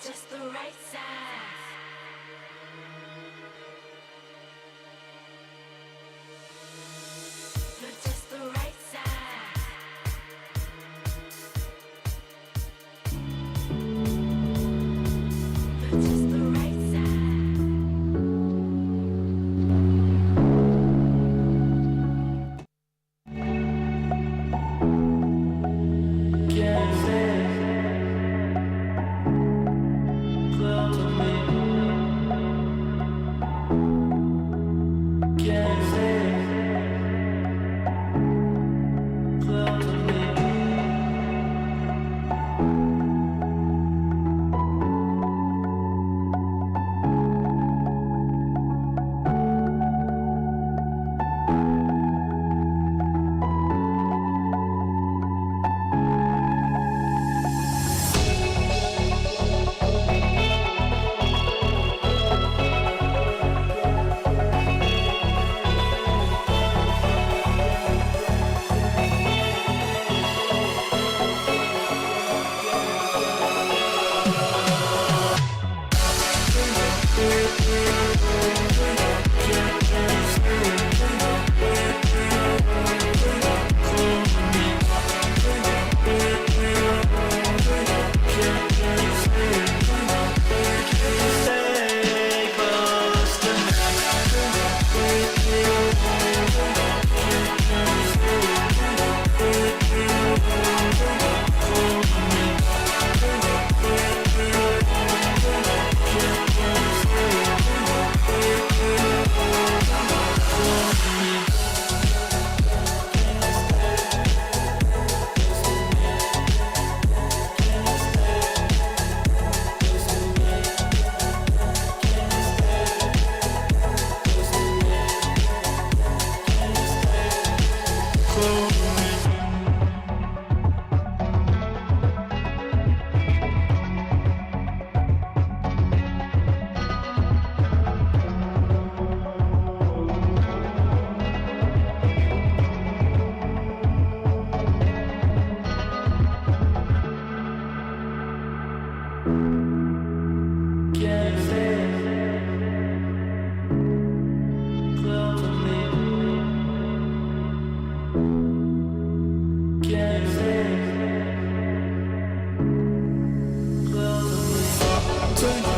just the right size. You're just the right size. You're just the right size. Can't say close to me. Can't say close to me. Can't say close to me. Can't say close to me.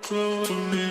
Close to me.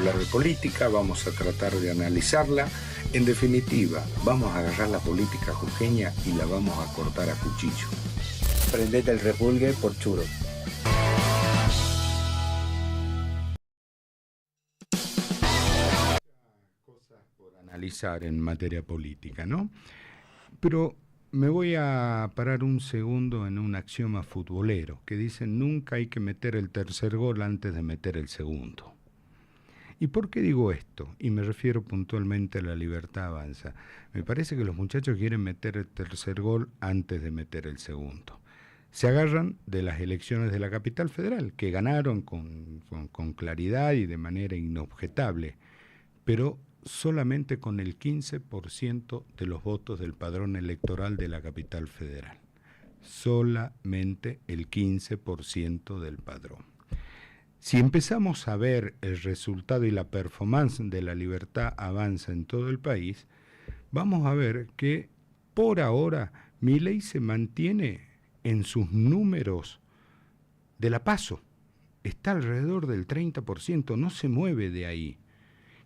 hablar de política, vamos a tratar de analizarla. En definitiva, vamos a agarrar la política jujeña y la vamos a cortar a cuchillo. Prendete el repulgue por churo. Cosas por analizar en materia política, ¿no? Pero me voy a parar un segundo en un axioma futbolero que dice nunca hay que meter el tercer gol antes de meter el segundo. ¿Y por qué digo esto? Y me refiero puntualmente a La Libertad Avanza. Me parece que los muchachos quieren meter el tercer gol antes de meter el segundo. Se agarran de las elecciones de la capital federal, que ganaron con claridad y de manera inobjetable, pero solamente con el 15% de los votos del padrón electoral de la capital federal. Solamente el 15% del padrón. Si empezamos a ver el resultado y la performance de La Libertad Avanza en todo el país, vamos a ver que por ahora Milei se mantiene en sus números de la PASO. Está alrededor del 30%, no se mueve de ahí.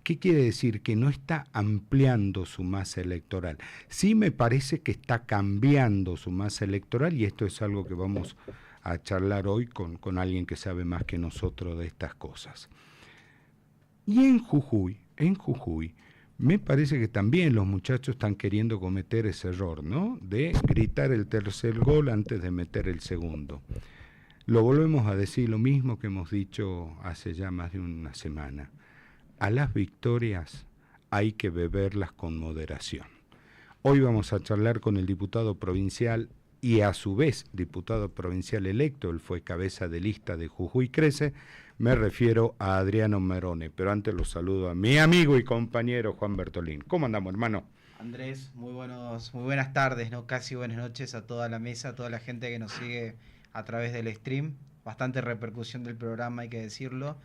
¿Qué quiere decir? Que no está ampliando su masa electoral. Sí me parece que está cambiando su masa electoral y esto es algo que vamos a charlar hoy con alguien que sabe más que nosotros de estas cosas. Y en Jujuy, me parece que también los muchachos están queriendo cometer ese error, ¿no? De gritar el tercer gol antes de meter el segundo. Lo volvemos a decir, lo mismo que hemos dicho hace ya más de una semana. A las victorias hay que beberlas con moderación. Hoy vamos a charlar con el diputado provincial y a su vez diputado provincial electo, él fue cabeza de lista de Jujuy Crece, me refiero a Adriano Merone, pero antes lo saludo a mi amigo y compañero Juan Bertolín. ¿Cómo andamos, hermano? Andrés, muy buenas tardes, ¿no? Casi buenas noches a toda la mesa, a toda la gente que nos sigue a través del stream. Bastante repercusión del programa, hay que decirlo.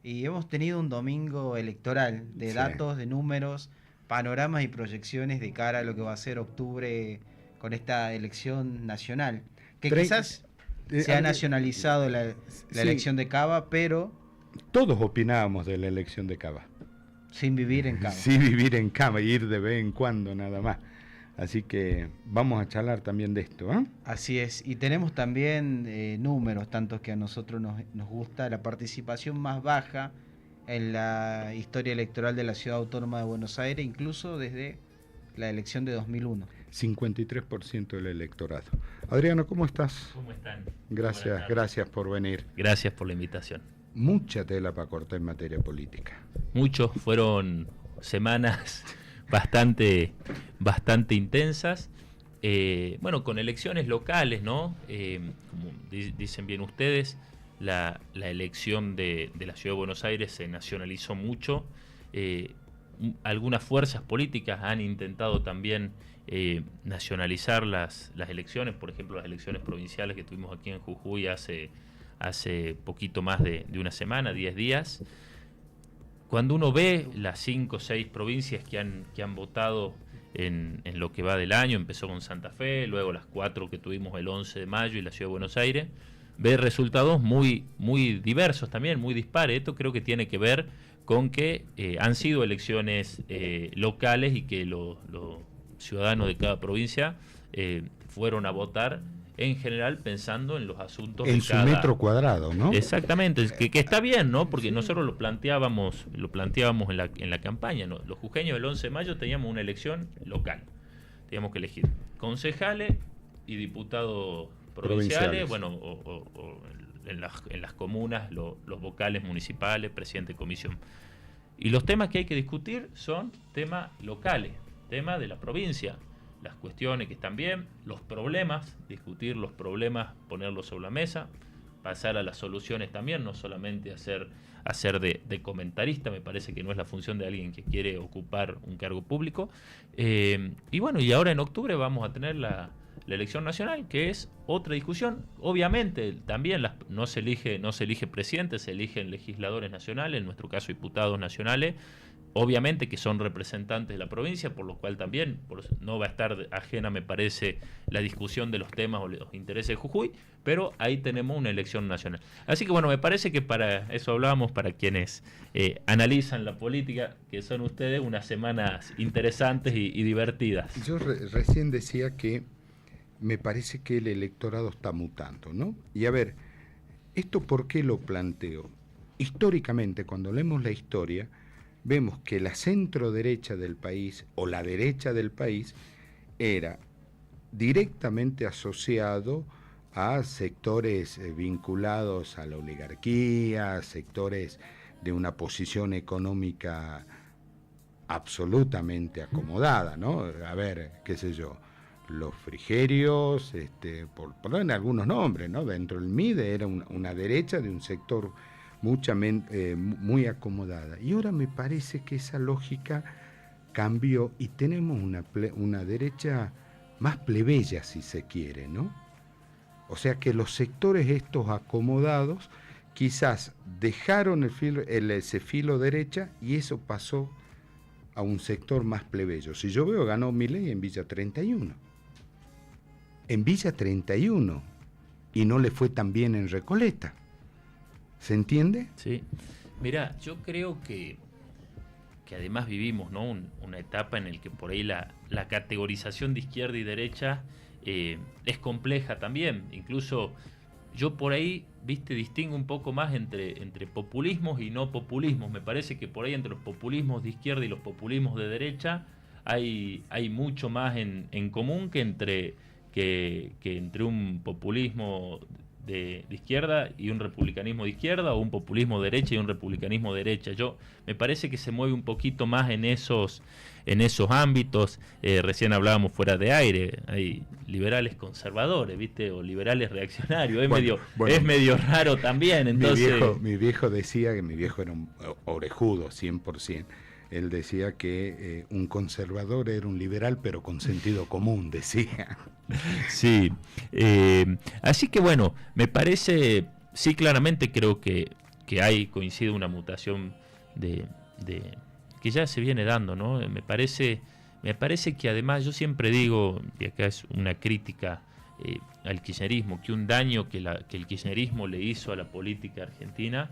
Y hemos tenido un domingo electoral de datos, de números, panoramas y proyecciones de cara a lo que va a ser octubre con esta elección nacional. Que quizás se ha nacionalizado la elección de Cava, pero... Todos opinábamos de la elección de Cava. Sin vivir en Cava. Sin vivir en Cava, y ir de vez en cuando nada más. Así que vamos a charlar también de esto, ¿eh? Así es, y tenemos también números, tantos que a nosotros nos gusta, la participación más baja en la historia electoral de la Ciudad Autónoma de Buenos Aires, incluso desde la elección de 2001. 53% del electorado. Adriano, ¿cómo estás? ¿Cómo están? Gracias por venir. Gracias por la invitación. Mucha tela para cortar en materia política. Muchos, fueron semanas bastante intensas. Bueno, con elecciones locales, ¿no? Como dicen bien ustedes, la elección de la Ciudad de Buenos Aires se nacionalizó mucho. Algunas fuerzas políticas han intentado también nacionalizar las elecciones, por ejemplo las elecciones provinciales que tuvimos aquí en Jujuy hace poquito más de una semana, 10 días. Cuando uno ve las 5 o 6 provincias que han votado en lo que va del año, empezó con Santa Fe, luego las 4 que tuvimos el 11 de mayo y la Ciudad de Buenos Aires, ve resultados muy diversos también, muy dispares. Esto creo que tiene que ver con que han sido elecciones locales y que los ciudadanos de cada provincia fueron a votar en general pensando en los asuntos en de su metro cuadrado, ¿no? Exactamente, que está bien, ¿no? Porque nosotros lo planteábamos en la campaña, ¿no? Los jujeños del 11 de mayo teníamos una elección local. Teníamos que elegir concejales y diputados provinciales, bueno, o en las comunas, los vocales municipales, presidente de comisión. Y los temas que hay que discutir son temas locales, temas de la provincia. Las cuestiones que están bien, los problemas, discutir los problemas, ponerlos sobre la mesa, pasar a las soluciones también, no solamente hacer de comentarista, me parece que no es la función de alguien que quiere ocupar un cargo público. Y bueno, y ahora en octubre vamos a tener la elección nacional, que es otra discusión. Obviamente también no se elige presidente, se eligen legisladores nacionales, en nuestro caso diputados nacionales, obviamente que son representantes de la provincia, por lo cual también no va a estar ajena, me parece, la discusión de los temas o los intereses de Jujuy, pero ahí tenemos una elección nacional. Así que bueno, me parece que para eso hablábamos, para quienes analizan la política, que son ustedes, unas semanas interesantes y divertidas. Yo recién decía que me parece que el electorado está mutando, ¿no? Y a ver, ¿esto por qué lo planteo? Históricamente, cuando leemos la historia, vemos que la centro derecha del país o la derecha del país era directamente asociado a sectores vinculados a la oligarquía, sectores de una posición económica absolutamente acomodada, ¿no? A ver, qué sé yo, los frigerios, por poner algunos nombres, ¿no? Dentro del MIDE era una derecha de un sector muy acomodada. Y ahora me parece que esa lógica cambió y tenemos una derecha más plebeya, si se quiere, ¿no? O sea que los sectores estos acomodados quizás dejaron ese filo derecha y eso pasó a un sector más plebeyo. Si yo veo, ganó Milei en Villa 31. En Villa 31. Y no le fue tan bien en Recoleta. ¿Se entiende? Sí. Mira, yo creo que además vivimos, ¿no? Una etapa en la que por ahí la categorización de izquierda y derecha es compleja también. Incluso yo por ahí, distingo un poco más entre populismos y no populismos. Me parece que por ahí entre los populismos de izquierda y los populismos de derecha hay mucho más en común que entre un populismo de izquierda y un republicanismo de izquierda, o un populismo de derecha y un republicanismo de derecha. Me parece que se mueve un poquito más en esos ámbitos. Recién hablábamos fuera de aire, hay liberales conservadores, ¿viste? O liberales reaccionarios, es medio raro también. Entonces, mi viejo decía que mi viejo era un orejudo 100%. Él decía que un conservador era un liberal, pero con sentido común, decía. Sí, así que bueno, me parece, sí, claramente creo que coincide una mutación de que ya se viene dando, ¿no? Me parece que además, yo siempre digo, y acá es una crítica al kirchnerismo, que un daño que el kirchnerismo le hizo a la política argentina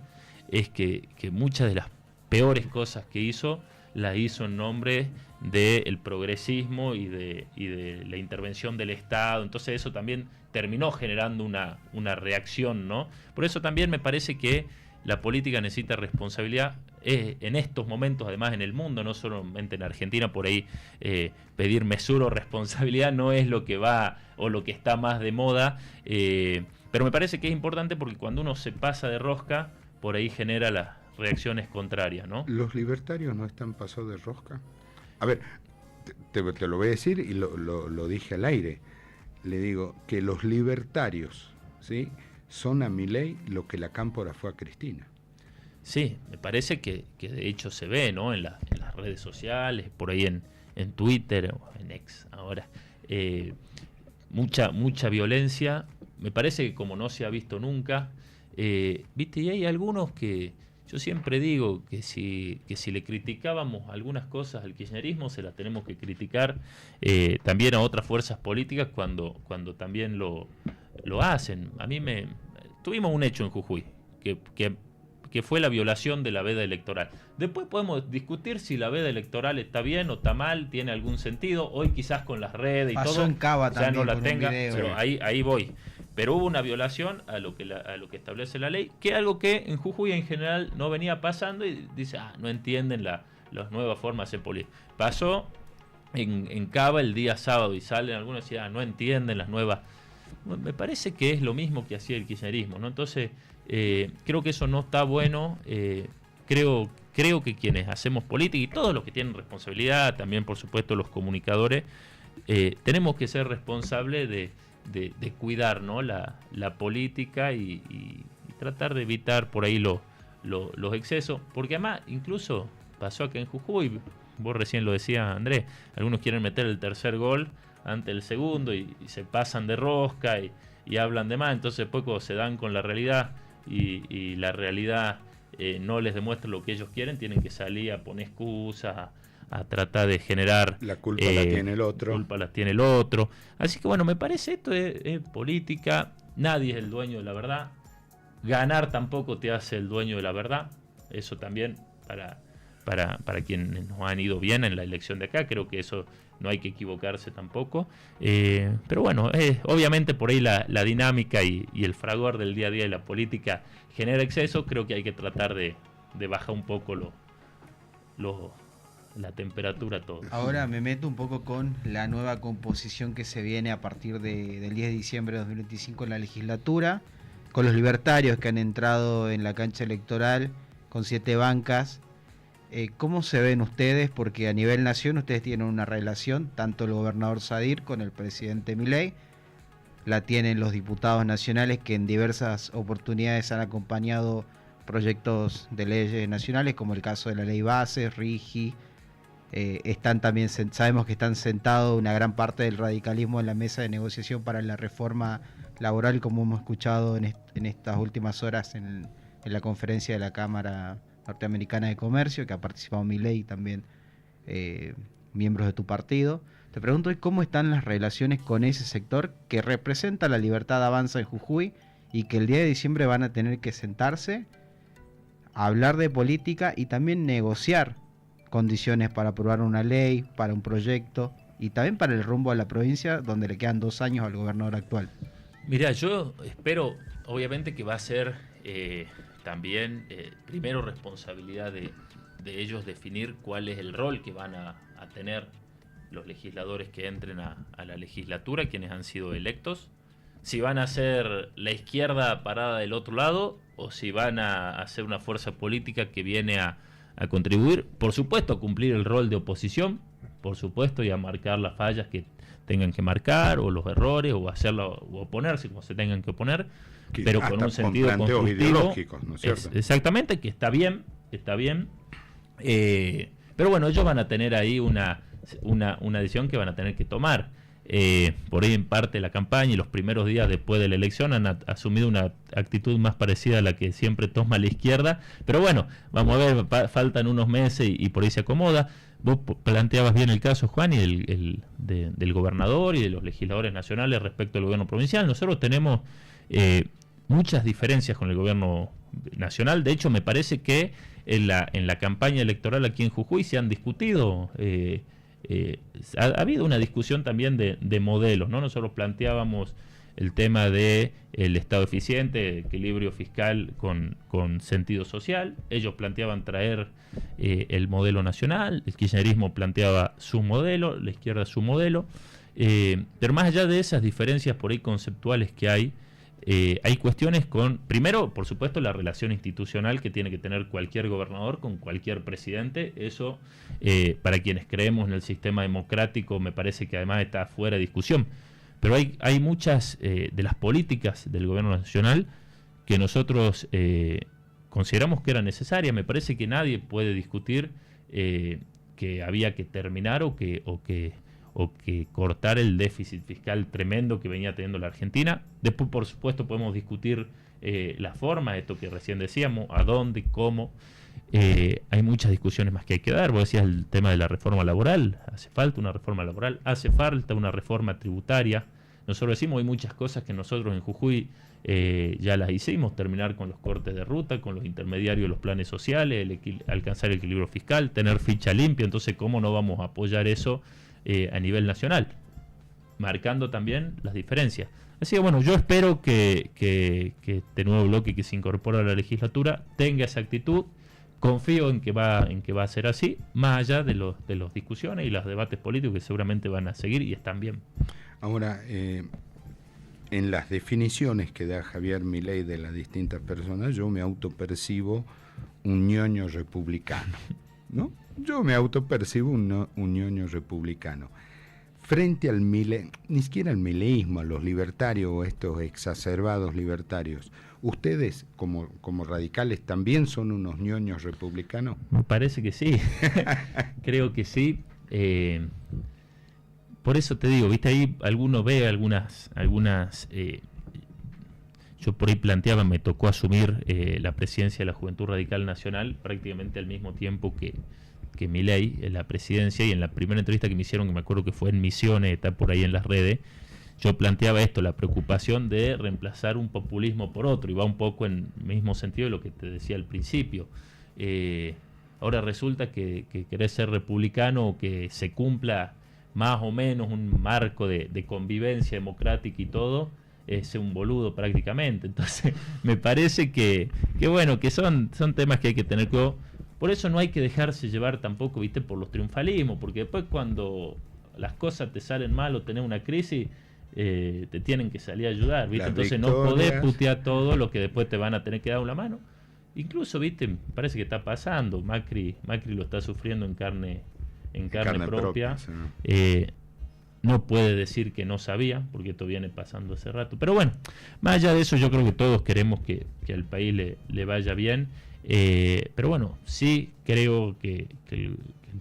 es que muchas de las peores cosas que hizo, las hizo en nombre del progresismo y de la intervención del Estado. Entonces eso también terminó generando una reacción, ¿no? Por eso también me parece que la política necesita responsabilidad en estos momentos, además en el mundo, no solamente en Argentina. Por ahí pedir mesura o responsabilidad no es lo que va o lo que está más de moda, pero me parece que es importante porque cuando uno se pasa de rosca, por ahí genera las reacciones contrarias, ¿no? ¿Los libertarios no están pasados de rosca? A ver, te lo voy a decir y lo dije al aire. Le digo que los libertarios, ¿sí?, son a Milei lo que la Cámpora fue a Cristina. Sí, me parece que de hecho se ve, ¿no? En las redes sociales, por ahí en Twitter o en X ahora, mucha violencia. Me parece que como no se ha visto nunca, ¿viste? Y hay algunos que yo siempre digo que si le criticábamos algunas cosas al kirchnerismo, se las tenemos que criticar también a otras fuerzas políticas cuando también lo hacen. Tuvimos un hecho en Jujuy, que fue la violación de la veda electoral. Después podemos discutir si la veda electoral está bien o está mal, tiene algún sentido. Hoy quizás con las redes y pasó todo en Cava ya no también, la tenga, video. pero ahí voy. Pero hubo una violación a lo que establece la ley, que es algo que en Jujuy en general no venía pasando, y dice, no entienden las nuevas formas de hacer política. Pasó en Cava el día sábado y salen algunos y decían, no entienden las nuevas. Me parece que es lo mismo que hacía el kirchnerismo, ¿no? Entonces, creo que eso no está bueno. Creo que quienes hacemos política y todos los que tienen responsabilidad, también por supuesto los comunicadores, tenemos que ser responsables de cuidar, ¿no?, la política y tratar de evitar por ahí los excesos, porque además incluso pasó acá en Jujuy, vos recién lo decías, Andrés, algunos quieren meter el tercer gol ante el segundo y se pasan de rosca y hablan de más, entonces poco se dan con la realidad y la realidad no les demuestra lo que ellos quieren, tienen que salir a poner excusas, a tratar de generar... La culpa la tiene el otro. La culpa la tiene el otro. Así que bueno, me parece esto es política, nadie es el dueño de la verdad, ganar tampoco te hace el dueño de la verdad, eso también para quienes nos han ido bien en la elección de acá, creo que eso no hay que equivocarse tampoco, pero bueno, obviamente por ahí la dinámica y el fragor del día a día de la política genera exceso, creo que hay que tratar de bajar un poco la temperatura todo. Ahora me meto un poco con la nueva composición que se viene a partir del 10 de diciembre de 2025 en la legislatura, con los libertarios que han entrado en la cancha electoral con 7 bancas. ¿Cómo se ven ustedes? Porque a nivel nación ustedes tienen una relación, tanto el gobernador Sadir con el presidente Milei, la tienen los diputados nacionales que en diversas oportunidades han acompañado proyectos de leyes nacionales, como el caso de la ley base, RIGI. Están también, sabemos que están sentados una gran parte del radicalismo en la mesa de negociación para la reforma laboral, como hemos escuchado en estas últimas horas en la conferencia de la Cámara Norteamericana de Comercio, que ha participado Milei y también miembros de tu partido. Te pregunto cómo están las relaciones con ese sector que representa la Libertad Avanza en Jujuy y que el día de diciembre van a tener que sentarse a hablar de política y también negociar condiciones para aprobar una ley, para un proyecto y también para el rumbo a la provincia, donde le quedan 2 años al gobernador actual. Mira, yo espero, obviamente, que va a ser también, primero, responsabilidad de ellos definir cuál es el rol que van a tener los legisladores que entren a la legislatura, quienes han sido electos, si van a ser la izquierda parada del otro lado o si van a hacer una fuerza política que viene a contribuir, por supuesto, a cumplir el rol de oposición, por supuesto, y a marcar las fallas que tengan que marcar, o los errores, o hacerlo, o oponerse como se tengan que oponer, pero con un sentido planteos constructivo. Ideológicos, ¿no es cierto? Exactamente, que está bien. Pero bueno, ellos van a tener ahí una decisión que van a tener que tomar. Por ahí en parte la campaña y los primeros días después de la elección han asumido una actitud más parecida a la que siempre toma la izquierda, pero bueno, vamos a ver, faltan unos meses y por ahí se acomoda. Vos planteabas bien el caso, Juan, y del gobernador y de los legisladores nacionales respecto al gobierno provincial. Nosotros tenemos muchas diferencias con el gobierno nacional. De hecho, me parece que en la campaña electoral aquí en Jujuy se han discutido, ha habido una discusión también de modelos, ¿no? Nosotros planteábamos el tema de el Estado eficiente, equilibrio fiscal con sentido social. Ellos planteaban traer el modelo nacional, el kirchnerismo planteaba su modelo, la izquierda su modelo. Pero más allá de esas diferencias por ahí conceptuales que hay cuestiones primero, por supuesto, la relación institucional que tiene que tener cualquier gobernador con cualquier presidente. Eso, para quienes creemos en el sistema democrático, me parece que además está fuera de discusión. Pero hay muchas de las políticas del gobierno nacional que nosotros consideramos que eran necesarias. Me parece que nadie puede discutir que había que terminar o que cortar el déficit fiscal tremendo que venía teniendo la Argentina. Después, por supuesto, podemos discutir la forma, esto que recién decíamos, a dónde, cómo. Hay muchas discusiones más que hay que dar. Vos decías el tema de la reforma laboral. Hace falta una reforma laboral, hace falta una reforma tributaria. Nosotros decimos, hay muchas cosas que nosotros en Jujuy ya las hicimos, terminar con los cortes de ruta, con los intermediarios de los planes sociales, alcanzar el equilibrio fiscal, tener ficha limpia. Entonces, ¿cómo no vamos a apoyar eso a nivel nacional? Marcando también las diferencias. Así que bueno, yo espero que este nuevo bloque que se incorpora a la legislatura tenga esa actitud. Confío en que va a ser así, más allá de los discusiones y los debates políticos que seguramente van a seguir y están bien. Ahora, en las definiciones que da Javier Milei de las distintas personas, yo me autopercibo un ñoño republicano, ¿no? Yo me autopercibo un ñoño republicano. Frente al ni siquiera al mileísmo, a los libertarios o estos exacerbados libertarios, ¿ustedes como radicales también son unos ñoños republicanos? Me parece que sí, creo que sí. Por eso te digo, viste, ahí alguno ve algunas yo por ahí planteaba, me tocó asumir la presidencia de la Juventud Radical Nacional prácticamente al mismo tiempo que Milei en la presidencia, y en la primera entrevista que me hicieron, que me acuerdo que fue en Misiones, está por ahí en las redes, yo planteaba esto, la preocupación de reemplazar un populismo por otro, y va un poco en el mismo sentido de lo que te decía al principio. Ahora resulta que querés ser republicano o que se cumpla más o menos un marco de convivencia democrática y todo, es un boludo prácticamente. Entonces me parece que bueno, que son temas que hay que tener cuidado. Por eso no hay que dejarse llevar tampoco, viste, por los triunfalismos, porque después cuando las cosas te salen mal o tenés una crisis, te tienen que salir a ayudar, ¿viste? Entonces no podés putear todo lo que después te van a tener que dar una mano. Incluso, ¿viste? Parece que está pasando. Macri lo está sufriendo en carne propia. Sí. No puede decir que no sabía, porque esto viene pasando hace rato. Pero bueno, más allá de eso, yo creo que todos queremos que al país le vaya bien. Pero bueno, sí creo que el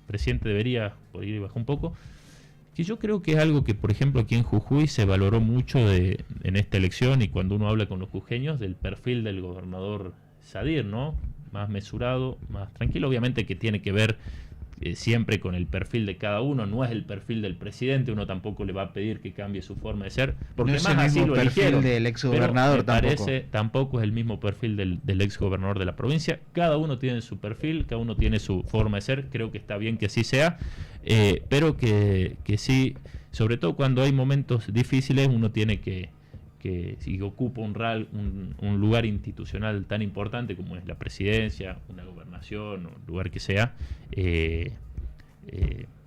presidente debería por ir y bajar un poco. Que yo creo que es algo que, por ejemplo, aquí en Jujuy se valoró mucho en esta elección, y cuando uno habla con los jujeños, del perfil del gobernador Sadir, ¿no? Más mesurado, más tranquilo. Obviamente que tiene que ver siempre con el perfil de cada uno, no es el perfil del presidente, uno tampoco le va a pedir que cambie su forma de ser, porque no es más el así mismo lo eligieron, perfil del exgobernador tampoco es el mismo perfil del exgobernador de la provincia. Cada uno tiene su perfil, cada uno tiene su forma de ser, creo que está bien que así sea, pero que sí, sobre todo cuando hay momentos difíciles, uno tiene que si ocupa un lugar institucional tan importante como es la presidencia, una gobernación o un lugar que sea,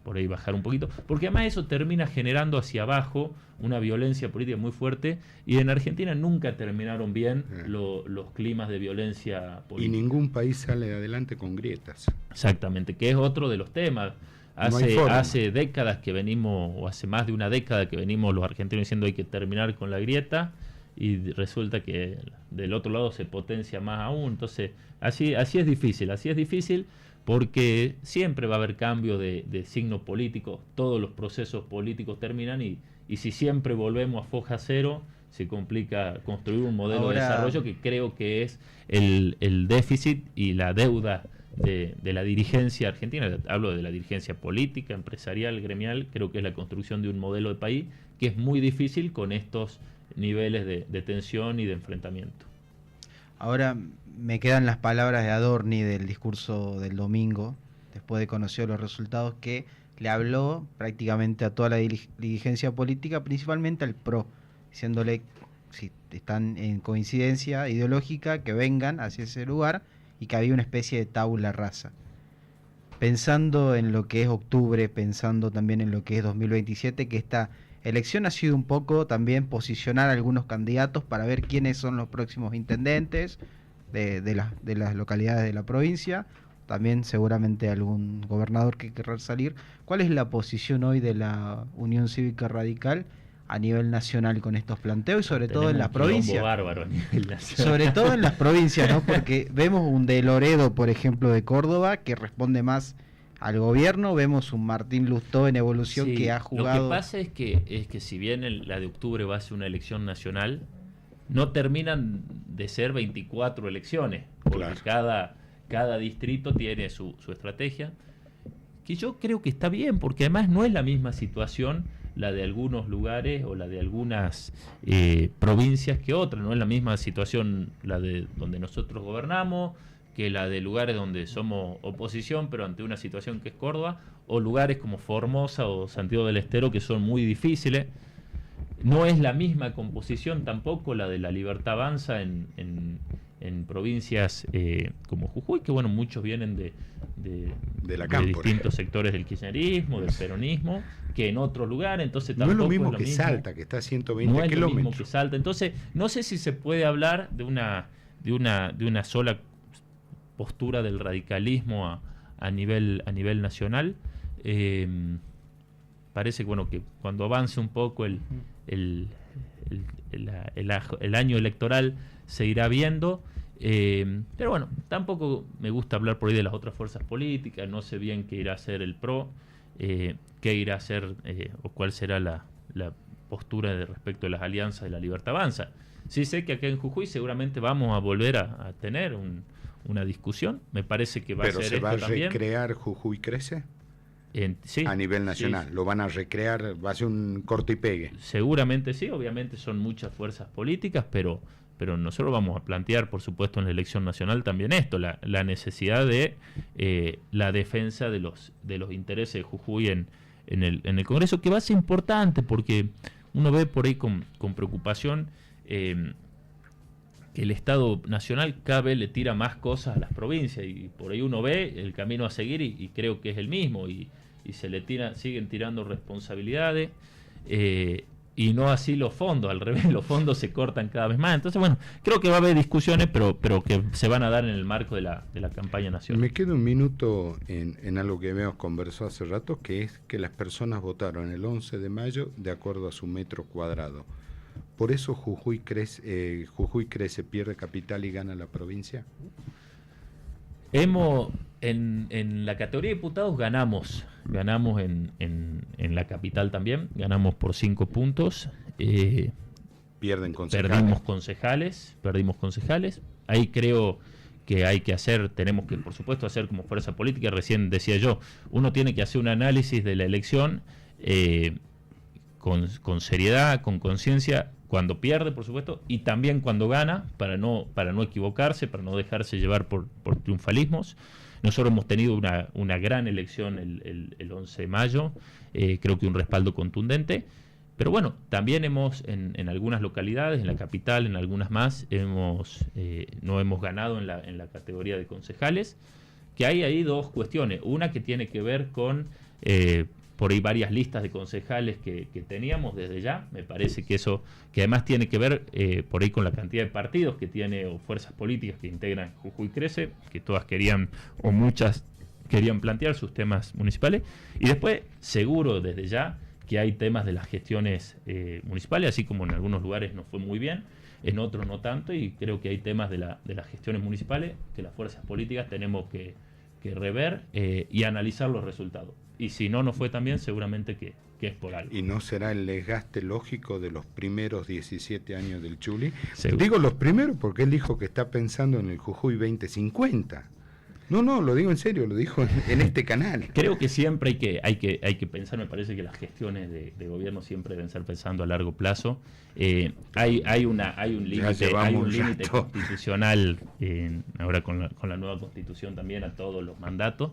por ahí bajar un poquito, porque además eso termina generando hacia abajo una violencia política muy fuerte, y en Argentina nunca terminaron bien los climas de violencia política. Y ningún país sale adelante con grietas. Exactamente, que es otro de los temas. Hace décadas que venimos, o hace más de una década que venimos los argentinos diciendo hay que terminar con la grieta, y resulta que del otro lado se potencia más aún. Entonces así es difícil porque siempre va a haber cambio de signo político, todos los procesos políticos terminan, y si siempre volvemos a foja cero, se complica construir un modelo de desarrollo, que creo que es el déficit y la deuda de la dirigencia argentina. Hablo de la dirigencia política, empresarial, gremial. Creo que es la construcción de un modelo de país que es muy difícil con estos niveles de tensión y de enfrentamiento. Ahora me quedan las palabras de Adorni del discurso del domingo, después de conocer los resultados, que le habló prácticamente a toda la dirigencia política, principalmente al PRO, diciéndole, si están en coincidencia ideológica, que vengan hacia ese lugar, y que había una especie de tabula rasa. Pensando en lo que es octubre, pensando también en lo que es 2027, que esta elección ha sido un poco también posicionar a algunos candidatos para ver quiénes son los próximos intendentes de las localidades de la provincia, también seguramente algún gobernador que querrá salir. ¿Cuál es la posición hoy de la Unión Cívica Radical a nivel nacional con estos planteos, y sobre todo en las provincias? Bárbaro a nivel nacional. Sobre todo en las provincias, ¿no? Porque vemos un De Loredo, por ejemplo, de Córdoba, que responde más al gobierno. Vemos un Martín Lustó en evolución, sí, que ha jugado. Lo que pasa es que si bien la de octubre va a ser una elección nacional, no terminan de ser 24 elecciones, porque claro, cada distrito tiene su estrategia, que yo creo que está bien, porque además no es la misma situación la de algunos lugares o la de algunas provincias que otras. No es la misma situación la de donde nosotros gobernamos que la de lugares donde somos oposición, pero ante una situación que es Córdoba, o lugares como Formosa o Santiago del Estero, que son muy difíciles. No es la misma composición tampoco la de La Libertad Avanza en provincias como Jujuy, que bueno, muchos vienen de distintos sectores del kirchnerismo, del peronismo, que en otros lugares. Entonces tampoco no es lo mismo que Salta, que está a 120 kilómetros. No es lo mismo que Salta. Entonces no sé si se puede hablar de una sola postura del radicalismo a nivel nacional. Parece que bueno, que cuando avance un poco el año electoral se irá viendo, pero bueno, tampoco me gusta hablar por ahí de las otras fuerzas políticas. No sé bien qué irá a hacer el PRO, qué irá a hacer o cuál será postura respecto de las alianzas de la Libertad Avanza. Sí sé que acá en Jujuy seguramente vamos a volver a tener una discusión. Me parece que va ¿Pero a ser se va a esto también. recrear Jujuy Crece? Sí, A nivel nacional, sí. lo van a recrear, va a ser un corte y pegue. Seguramente sí, obviamente son muchas fuerzas políticas, pero nosotros vamos a plantear, por supuesto, en la elección nacional también esto, la necesidad de la defensa de los intereses de Jujuy en el Congreso, que va a ser importante porque uno ve por ahí con preocupación que el Estado Nacional cada vez le tira más cosas a las provincias, y por ahí uno ve el camino a seguir y creo que es el mismo, y se le siguen tirando responsabilidades, y no así los fondos, al revés, los fondos se cortan cada vez más. Entonces, bueno, creo que va a haber discusiones, pero que se van a dar en el marco de la campaña nacional. Me queda un minuto en algo que habíamos conversado hace rato, que es que las personas votaron el 11 de mayo de acuerdo a su metro cuadrado. ¿Por eso Jujuy crece, pierde capital y gana la provincia? En la categoría de diputados ganamos en la capital también, ganamos por 5 puntos. Pierden concejales. Perdimos concejales. Ahí creo que tenemos que, por supuesto, hacer como fuerza política. Recién decía yo, uno tiene que hacer un análisis de la elección con seriedad, con conciencia, cuando pierde, por supuesto, y también cuando gana, para no equivocarse, para no dejarse llevar por triunfalismos. Nosotros hemos tenido una gran elección el 11 de mayo, creo que un respaldo contundente, pero bueno, también en algunas localidades, en la capital, en algunas más, no hemos ganado en la categoría de concejales, que hay ahí dos cuestiones. Una que tiene que ver con por ahí varias listas de concejales que teníamos desde ya. Me parece que eso, que además tiene que ver por ahí con la cantidad de partidos que tiene o fuerzas políticas que integran Jujuy Crece, que todas querían o muchas querían plantear sus temas municipales. Y después, seguro desde ya que hay temas de las gestiones municipales, así como en algunos lugares nos fue muy bien, en otros no tanto, y creo que hay temas de las gestiones municipales que las fuerzas políticas tenemos que rever y analizar los resultados. Y si no fue tan bien, seguramente que es por algo. ¿Y no será el desgaste lógico de los primeros 17 años del Chuli? Seguro. Digo los primeros porque él dijo que está pensando en el Jujuy 2050. No, lo digo en serio, lo dijo en este canal. Creo que siempre hay que pensar, me parece que las gestiones de gobierno siempre deben ser pensando a largo plazo. Hay un límite constitucional, ahora con la nueva constitución también, a todos los mandatos.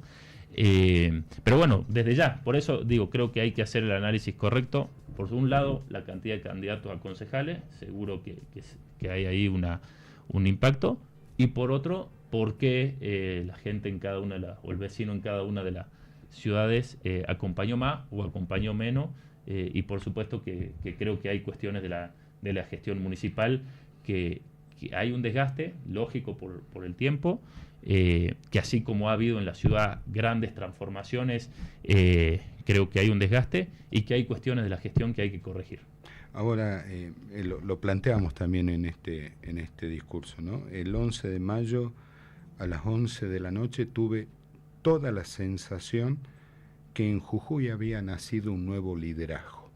Pero bueno, desde ya, por eso digo, creo que hay que hacer el análisis correcto. Por un lado, la cantidad de candidatos a concejales, seguro que hay ahí un impacto. Y por otro, por qué la gente en cada una o el vecino en cada una de las ciudades acompañó más o acompañó menos. Y por supuesto que creo que hay cuestiones de la gestión municipal que hay un desgaste lógico por el tiempo, que así como ha habido en la ciudad grandes transformaciones, creo que hay un desgaste y que hay cuestiones de la gestión que hay que corregir. Ahora, lo planteamos también en este discurso, ¿no? El 11 de mayo a las 11 de la noche tuve toda la sensación que en Jujuy había nacido un nuevo liderazgo,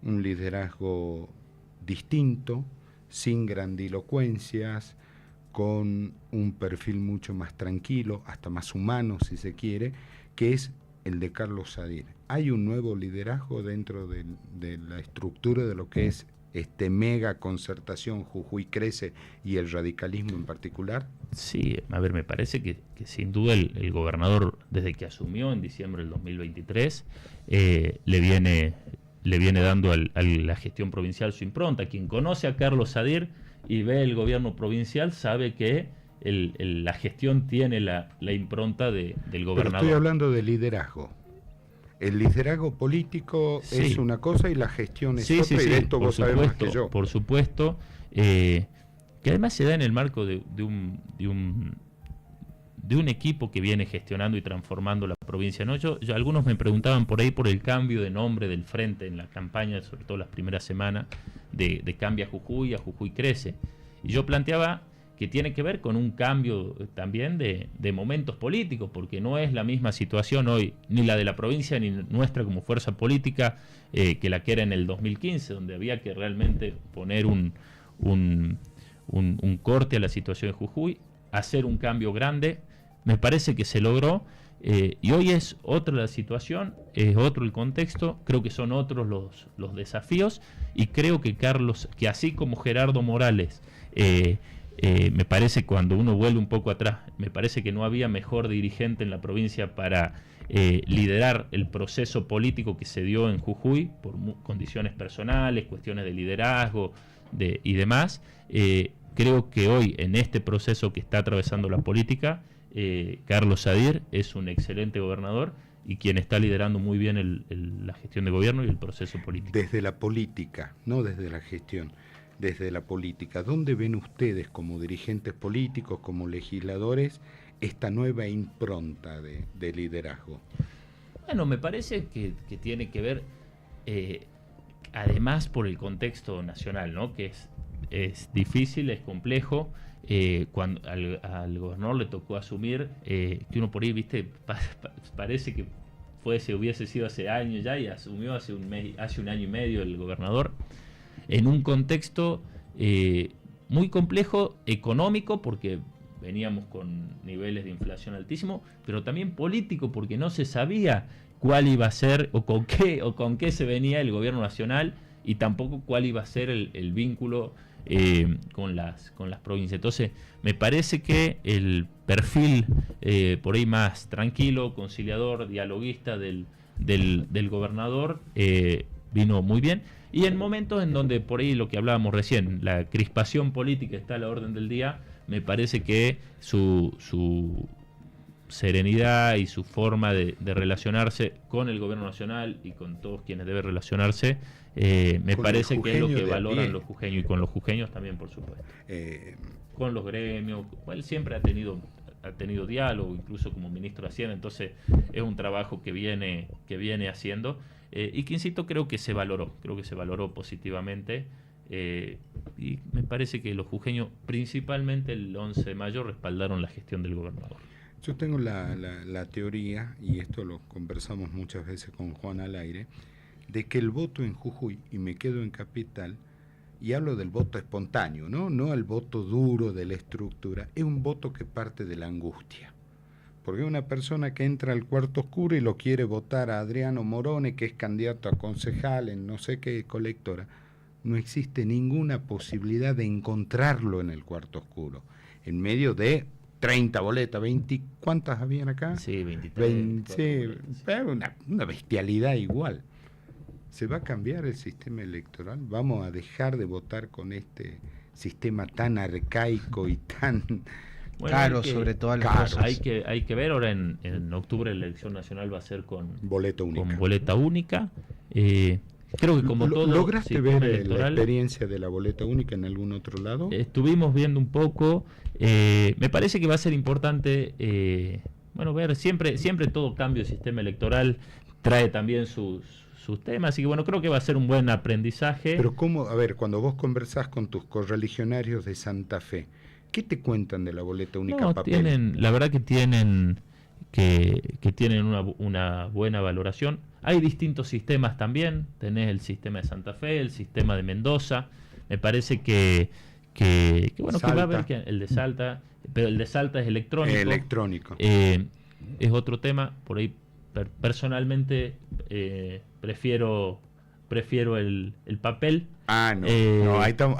un liderazgo distinto, sin grandilocuencias, con un perfil mucho más tranquilo, hasta más humano si se quiere, que es el de Carlos Sadir. ¿Hay un nuevo liderazgo dentro de la estructura de lo que es mega concertación Jujuy Crece y el radicalismo en particular? Sí, a ver, me parece que sin duda el gobernador, desde que asumió en diciembre del 2023, le viene dando a la gestión provincial su impronta. Quien conoce a Carlos Sadir y ve el gobierno provincial sabe que la gestión tiene la impronta del gobernador. Pero estoy hablando de liderazgo. El liderazgo político sí. Es una cosa y la gestión es otra, sí, y de esto vos sabés más que yo. Por supuesto, que además se da en el marco de un equipo que viene gestionando y transformando la provincia, ¿no? Yo algunos me preguntaban por ahí por el cambio de nombre del frente en la campaña, sobre todo las primeras semanas, de Cambia Jujuy a Jujuy Crece. Y yo planteaba que tiene que ver con un cambio también de momentos políticos, porque no es la misma situación hoy, ni la de la provincia, ni nuestra como fuerza política, que la que era en el 2015, donde había que realmente poner un corte a la situación de Jujuy, hacer un cambio grande. Me parece que se logró, y hoy es otra la situación, es otro el contexto, creo que son otros los desafíos, y creo que que así como Gerardo Morales, me parece, cuando uno vuelve un poco atrás, me parece que no había mejor dirigente en la provincia para liderar el proceso político que se dio en Jujuy, por condiciones personales, cuestiones de liderazgo y demás. Creo que hoy, en este proceso que está atravesando la política, Carlos Sadir es un excelente gobernador y quien está liderando muy bien la gestión de gobierno y el proceso político. Desde la política, no desde la gestión, desde la política, ¿dónde ven ustedes como dirigentes políticos, como legisladores, esta nueva impronta de liderazgo? Bueno, me parece que tiene que ver, además por el contexto nacional, ¿no? Que es difícil, es complejo. Cuando al gobernador le tocó asumir, que uno por ahí, viste, parece que hubiese sido hace años ya, y asumió hace un año y medio el gobernador, en un contexto muy complejo, económico, porque veníamos con niveles de inflación altísimos, pero también político, porque no se sabía cuál iba a ser o con qué se venía el gobierno nacional, y tampoco cuál iba a ser el vínculo con las provincias. Entonces, me parece que el perfil por ahí más tranquilo, conciliador, dialoguista del gobernador vino muy bien. Y en momentos en donde, por ahí lo que hablábamos recién, la crispación política está a la orden del día, me parece que su serenidad y su forma de relacionarse con el gobierno nacional y con todos quienes deben relacionarse, me parece que es lo que valoran los jujeños, y con los jujeños también, por supuesto. Con los gremios, él siempre ha tenido diálogo, incluso como ministro de Hacienda, entonces es un trabajo que viene haciendo, y que, insisto, creo que se valoró positivamente, y me parece que los jujeños, principalmente el 11 de mayo, respaldaron la gestión del gobernador. Yo tengo la teoría, y esto lo conversamos muchas veces con Juan al aire, de que el voto en Jujuy, y me quedo en Capital, y hablo del voto espontáneo, no el voto duro de la estructura, es un voto que parte de la angustia. Porque una persona que entra al cuarto oscuro y lo quiere votar a Adriano Morone, que es candidato a concejal en no sé qué colectora, no existe ninguna posibilidad de encontrarlo en el cuarto oscuro, en medio de 30 boletas, 20, ¿cuántas habían acá? Sí, 23. 20, sí, una bestialidad igual. ¿Se va a cambiar el sistema electoral? ¿Vamos a dejar de votar con este sistema tan arcaico y tan caro, sobre todas las cosas? Hay que ver, ahora en octubre la elección nacional va a ser con boleta única. Creo que como todo ¿Lograste ver electoral, la experiencia de la boleta única en algún otro lado? Estuvimos viendo un poco. Me parece que va a ser importante ver, siempre todo cambio de sistema electoral trae también sus temas, así que creo que va a ser un buen aprendizaje. Pero cómo, a ver, cuando vos conversás con tus correligionarios de Santa Fe, ¿qué te cuentan de la boleta única papel? La verdad que tienen una buena valoración. Hay distintos sistemas también, tenés el sistema de Santa Fe, el sistema de Mendoza, me parece que va a haber el de Salta, pero el de Salta es electrónico. Es otro tema, por ahí personalmente prefiero el papel. No, ahí estamos,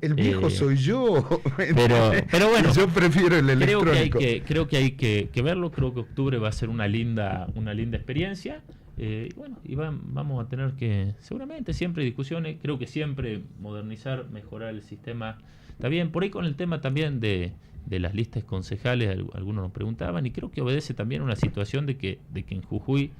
el viejo soy yo. Pero bueno, yo prefiero el electrónico. Creo que hay que verlo. Creo que octubre va a ser una linda experiencia. Y vamos a tener que, seguramente, siempre discusiones. Creo que siempre modernizar, mejorar el sistema. Está bien, por ahí con el tema también de las listas concejales, algunos nos preguntaban, y creo que obedece también a una situación de que en Jujuy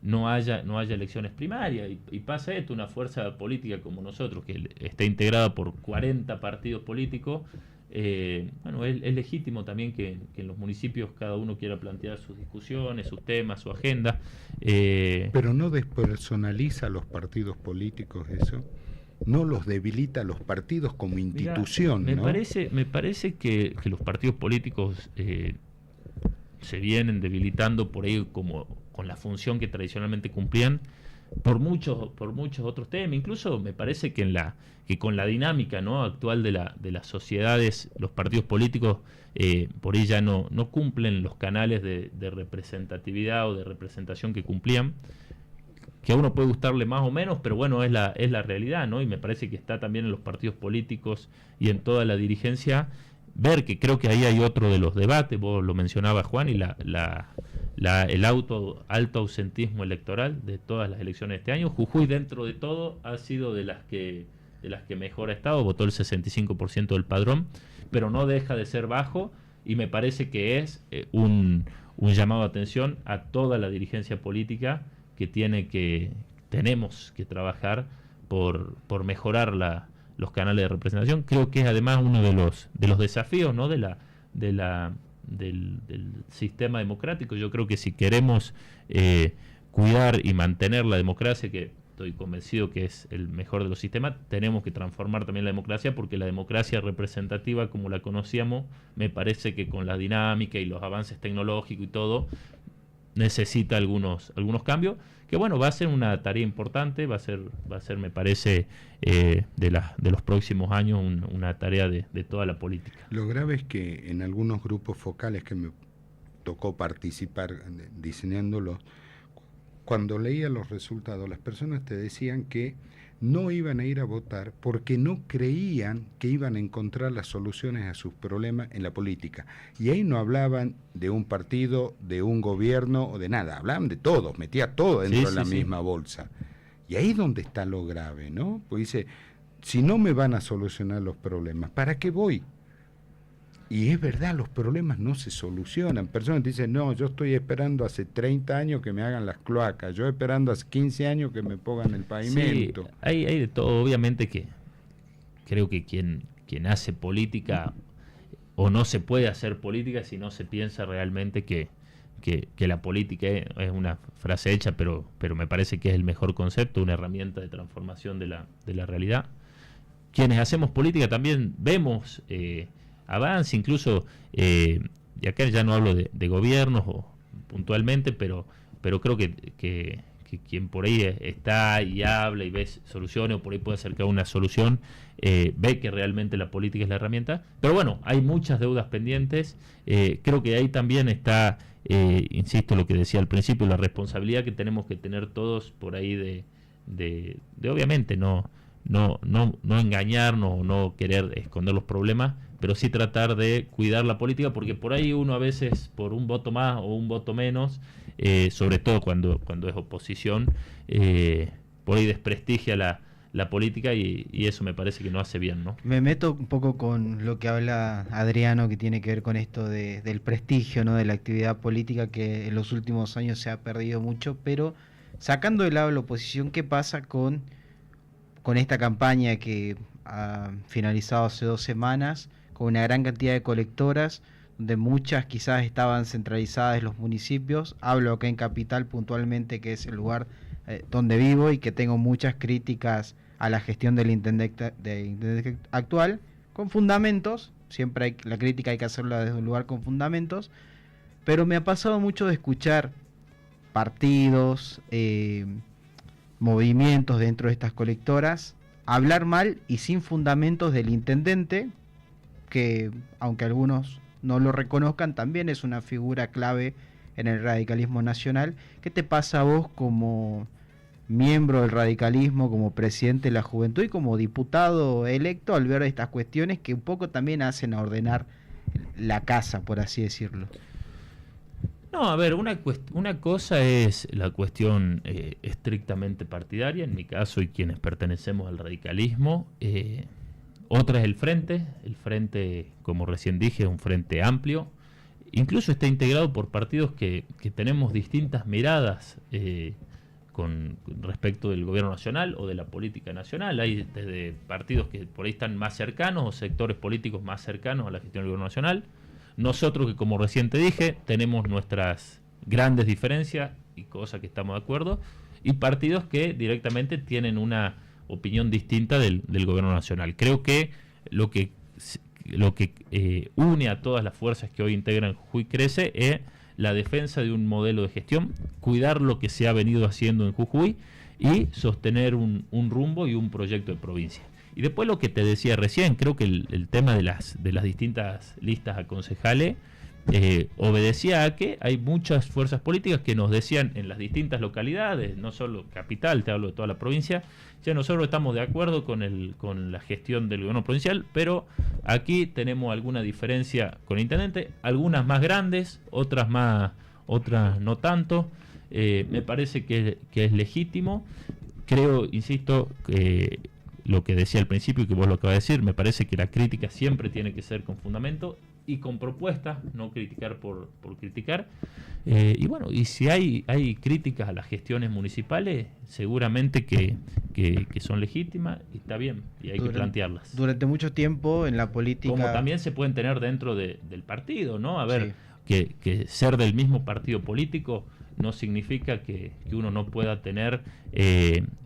no haya elecciones primarias, y pasa esto, una fuerza política como nosotros, que está integrada por 40 partidos políticos, es legítimo también que en los municipios cada uno quiera plantear sus discusiones, sus temas, su agenda. Pero no despersonaliza a los partidos políticos eso. no los debilita a los partidos como institución. Mirá, ¿no? me parece que los partidos políticos se vienen debilitando por ahí como con la función que tradicionalmente cumplían por muchos otros temas. Incluso me parece que con la dinámica, ¿no?, actual de las sociedades, los partidos políticos por ahí ya no cumplen los canales de representatividad o de representación que cumplían, que a uno puede gustarle más o menos, pero bueno, es la realidad, ¿no? Y me parece que está también en los partidos políticos y en toda la dirigencia ver que creo que ahí hay otro de los debates, vos lo mencionabas, Juan, y el alto ausentismo electoral de todas las elecciones de este año. Jujuy, dentro de todo, ha sido de las que mejor ha estado, votó el 65% del padrón, pero no deja de ser bajo, y me parece que es un llamado de atención a toda la dirigencia política que tenemos que trabajar por mejorar los canales de representación. Creo que es además uno de los desafíos, ¿no?, del sistema democrático. Yo creo que si queremos cuidar y mantener la democracia, que estoy convencido que es el mejor de los sistemas, tenemos que transformar también la democracia, porque la democracia representativa como la conocíamos, me parece que con la dinámica y los avances tecnológicos y todo, necesita algunos cambios, que bueno, va a ser una tarea importante, va a ser me parece, de los próximos años una tarea de toda la política. Lo grave es que en algunos grupos focales que me tocó participar diseñándolos, cuando leía los resultados, las personas te decían que no iban a ir a votar porque no creían que iban a encontrar las soluciones a sus problemas en la política. Y ahí no hablaban de un partido, de un gobierno o de nada, hablaban de todo, metía todo dentro de la misma bolsa. Y ahí es donde está lo grave, ¿no? Pues dice, si no me van a solucionar los problemas, ¿para qué voy? Y es verdad, los problemas no se solucionan. Personas dicen, no, yo estoy esperando hace 30 años que me hagan las cloacas, yo esperando hace 15 años que me pongan el pavimento. Sí, hay de todo. Obviamente que creo que quien hace política, o no se puede hacer política si no se piensa realmente que la política es una frase hecha, pero me parece que es el mejor concepto, una herramienta de transformación de la realidad. Quienes hacemos política también vemos avance, incluso, y acá ya no hablo de gobiernos o puntualmente, pero creo que quien por ahí está y habla y ve soluciones, o por ahí puede acercar una solución, ve que realmente la política es la herramienta. Pero bueno, hay muchas deudas pendientes. Creo que ahí también está, insisto, lo que decía al principio, la responsabilidad que tenemos que tener todos por ahí de obviamente no engañarnos o no querer esconder los problemas, pero sí tratar de cuidar la política, porque por ahí uno a veces, por un voto más o un voto menos, sobre todo cuando es oposición, por ahí desprestigia la política, y eso me parece que no hace bien, ¿no? Me meto un poco con lo que habla Adriano, que tiene que ver con esto del prestigio, ¿no?, de la actividad política, que en los últimos años se ha perdido mucho, pero sacando de lado la oposición, ¿qué pasa con esta campaña que ha finalizado hace 2 semanas, con una gran cantidad de colectoras, donde muchas quizás estaban centralizadas en los municipios? Hablo acá en Capital puntualmente, que es el lugar donde vivo, y que tengo muchas críticas a la gestión del intendente actual, con fundamentos. Siempre la crítica hay que hacerla desde un lugar con fundamentos, pero me ha pasado mucho de escuchar partidos, movimientos dentro de estas colectoras hablar mal y sin fundamentos del intendente, que aunque algunos no lo reconozcan, también es una figura clave en el radicalismo nacional. ¿Qué te pasa a vos como miembro del radicalismo, como presidente de la juventud y como diputado electo, al ver estas cuestiones que un poco también hacen a ordenar la casa, por así decirlo? No, a ver, una cosa es la cuestión estrictamente partidaria, en mi caso y quienes pertenecemos al radicalismo. Otra es el frente, como recién dije, es un frente amplio. Incluso está integrado por partidos que tenemos distintas miradas con respecto del gobierno nacional o de la política nacional. Hay desde partidos que por ahí están más cercanos, o sectores políticos más cercanos a la gestión del gobierno nacional. Nosotros, que como recién te dije, tenemos nuestras grandes diferencias y cosas que estamos de acuerdo, y partidos que directamente tienen una opinión distinta del gobierno nacional. Creo que lo que une a todas las fuerzas que hoy integran Jujuy Crece es la defensa de un modelo de gestión, cuidar lo que se ha venido haciendo en Jujuy y sostener un rumbo y un proyecto de provincia. Y después lo que te decía recién, creo que el tema de las distintas listas a concejales obedecía a que hay muchas fuerzas políticas que nos decían en las distintas localidades, no solo capital, te hablo de toda la provincia, ya nosotros estamos de acuerdo con la gestión del gobierno provincial, pero aquí tenemos alguna diferencia con el intendente, algunas más grandes, otras no tanto. Me parece que es legítimo. Creo, insisto, que lo que decía al principio y que vos lo acabas de decir, me parece que la crítica siempre tiene que ser con fundamento y con propuestas, no criticar por criticar. Y bueno, y si hay críticas a las gestiones municipales, seguramente que son legítimas y está bien, y hay que plantearlas. Durante mucho tiempo en la política... Como también se pueden tener dentro del partido, ¿no? A ver, Sí. que ser del mismo partido político no significa que uno no pueda tener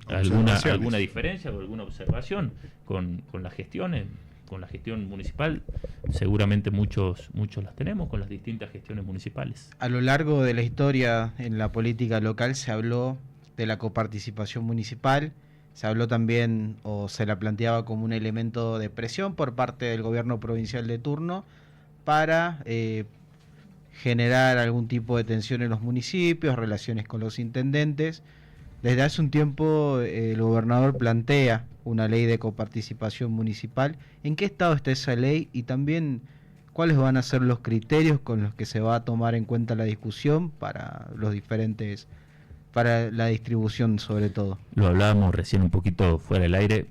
alguna diferencia o alguna observación con las gestiones. Con la gestión municipal, seguramente muchos las tenemos con las distintas gestiones municipales. A lo largo de la historia en la política local se habló de la coparticipación municipal, se habló también o se la planteaba como un elemento de presión por parte del gobierno provincial de turno para generar algún tipo de tensión en los municipios, relaciones con los intendentes. Desde hace un tiempo el gobernador plantea una ley de coparticipación municipal. ¿En qué estado está esa ley? Y también, ¿cuáles van a ser los criterios con los que se va a tomar en cuenta la discusión para los diferentes, para la distribución sobre todo? Lo hablábamos recién un poquito fuera del aire.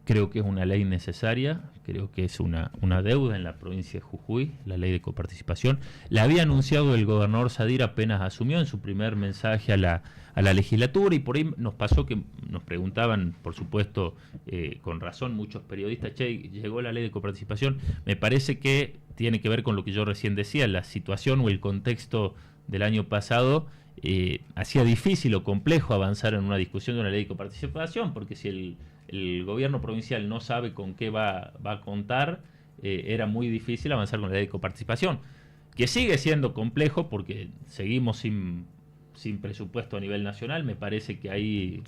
Creo que es una ley necesaria, creo que es una deuda en la provincia de Jujuy, la ley de coparticipación. La había anunciado el gobernador Sadir apenas asumió en su primer mensaje a la legislatura, y por ahí nos pasó que nos preguntaban, por supuesto, con razón muchos periodistas, che, llegó la ley de coparticipación. Me parece que tiene que ver con lo que yo recién decía, la situación o el contexto del año pasado hacía difícil o complejo avanzar en una discusión de una ley de coparticipación, porque si el gobierno provincial no sabe con qué va a contar, era muy difícil avanzar con la ley de coparticipación, que sigue siendo complejo porque seguimos sin presupuesto a nivel nacional. Me parece que ahí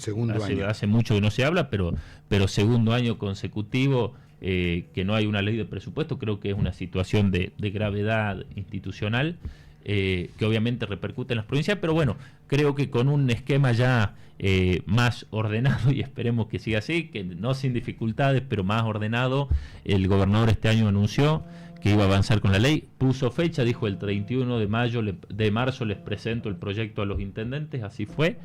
hace mucho que no se habla, pero segundo año consecutivo que no hay una ley de presupuesto. Creo que es una situación de gravedad institucional que obviamente repercute en las provincias, pero bueno, creo que con un esquema ya más ordenado, y esperemos que siga así, que no sin dificultades, pero más ordenado, el gobernador este año anunció que iba a avanzar con la ley, puso fecha, dijo el 31 de marzo les presento el proyecto a los intendentes, así fue.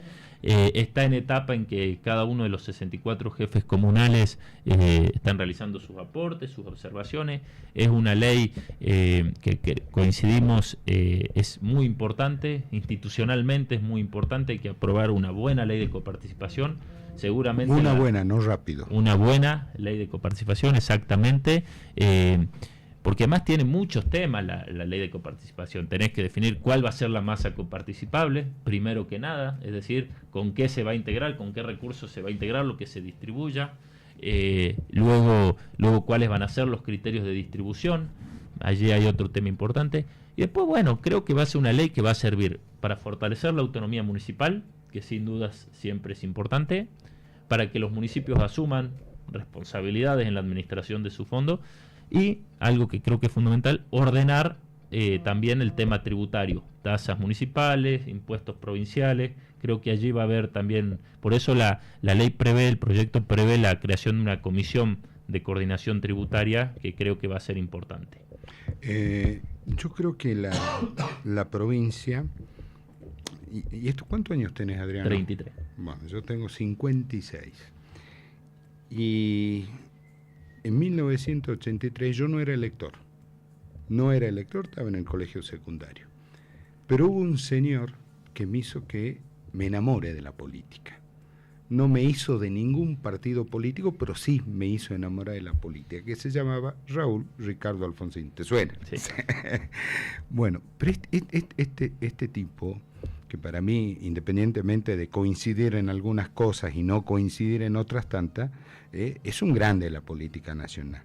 Está en etapa en que cada uno de los 64 jefes comunales están realizando sus aportes, sus observaciones. Es una ley que coincidimos, es muy importante, institucionalmente es muy importante, hay que aprobar una buena ley de coparticipación. Seguramente una buena, no rápido. Una buena ley de coparticipación, exactamente. Porque además tiene muchos temas la ley de coparticipación. Tenés que definir cuál va a ser la masa coparticipable, primero que nada, es decir, con qué se va a integrar, con qué recursos se va a integrar, lo que se distribuya. Luego cuáles van a ser los criterios de distribución. Allí hay otro tema importante. Y después, bueno, creo que va a ser una ley que va a servir para fortalecer la autonomía municipal, que sin dudas siempre es importante, para que los municipios asuman responsabilidades en la administración de su fondo. Y algo que creo que es fundamental, ordenar también el tema tributario, tasas municipales, impuestos provinciales. Creo que allí va a haber también, por eso la ley prevé, el proyecto prevé la creación de una comisión de coordinación tributaria, que creo que va a ser importante. Yo creo que la provincia, ¿y esto cuántos años tenés, Adriano? 33. Bueno, yo tengo 56. Y en 1983 yo no era elector, estaba en el colegio secundario, pero hubo un señor que me hizo que me enamore de la política. No me hizo de ningún partido político, pero sí me hizo enamorar de la política, que se llamaba Raúl Ricardo Alfonsín. ¿Te suena? Sí. Bueno, pero este tipo que para mí, independientemente de coincidir en algunas cosas y no coincidir en otras tantas, es un grande de la política nacional.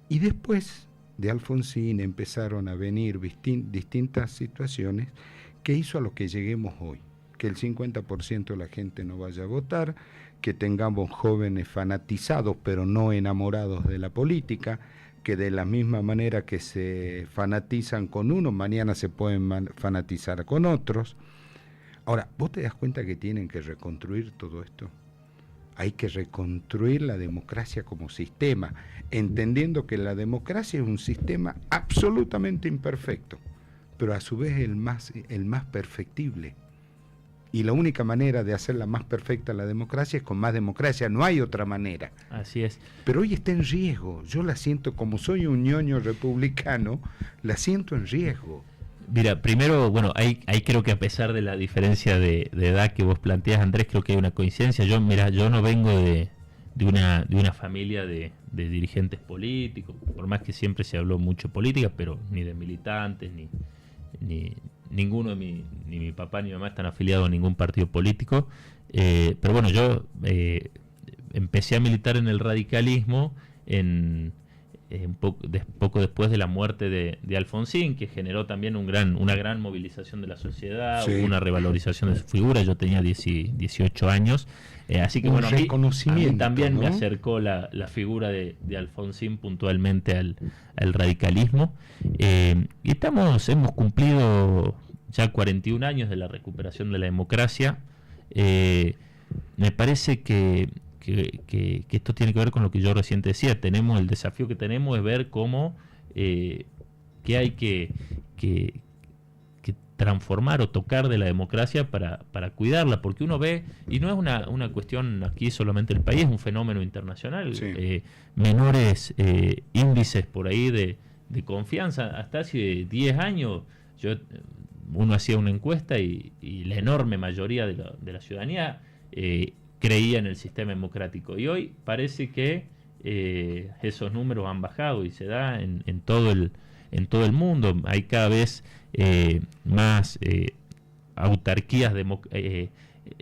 Y después de Alfonsín empezaron a venir distintas situaciones que hizo a lo que lleguemos hoy, que el 50% de la gente no vaya a votar, que tengamos jóvenes fanatizados pero no enamorados de la política, que de la misma manera que se fanatizan con uno, mañana se pueden fanatizar con otros. Ahora, ¿vos te das cuenta que tienen que reconstruir todo esto? Hay que reconstruir la democracia como sistema, entendiendo que la democracia es un sistema absolutamente imperfecto, pero a su vez el más perfectible. Y la única manera de hacerla más perfecta la democracia es con más democracia, no hay otra manera. Así es. Pero hoy está en riesgo, yo la siento, como soy un ñoño republicano, la siento en riesgo. Mira, primero, bueno, ahí creo que a pesar de la diferencia de edad que vos planteas, Andrés, creo que hay una coincidencia. Yo no vengo de una familia de dirigentes políticos, por más que siempre se habló mucho política, pero ni de militantes, ni ninguno ni mi papá ni mi mamá están afiliados a ningún partido político. Pero bueno, yo empecé a militar en el radicalismo poco después de la muerte de Alfonsín, que generó también una gran movilización de la sociedad, sí, una revalorización de su figura. Yo tenía 18 años, así que bueno, a mí también, ¿no?, me acercó la figura de Alfonsín puntualmente al radicalismo, y hemos cumplido ya 41 años de la recuperación de la democracia. Me parece que esto tiene que ver con lo que yo recién decía. El desafío que tenemos es ver cómo que hay que transformar o tocar de la democracia para cuidarla, porque uno ve, y no es una cuestión aquí solamente del país, es un fenómeno internacional. Sí. Menores índices por ahí de confianza. Hasta hace 10 años uno hacía una encuesta y la enorme mayoría de la ciudadanía creía en el sistema democrático, y hoy parece que esos números han bajado, y se da en todo el mundo. Hay cada vez más autarquías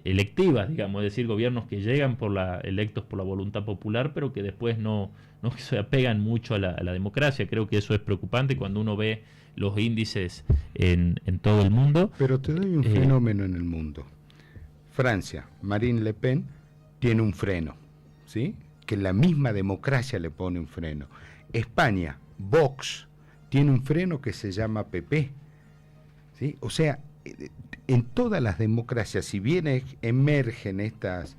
electivas, digamos, es decir, gobiernos que llegan electos por la voluntad popular, pero que después no se apegan mucho a la democracia. Creo que eso es preocupante cuando uno ve los índices en todo el mundo. Pero te doy un fenómeno en el mundo. Francia, Marine Le Pen tiene un freno, ¿sí?, que la misma democracia le pone un freno. España, Vox, tiene un freno que se llama PP, ¿sí? O sea, en todas las democracias, si bien emergen estas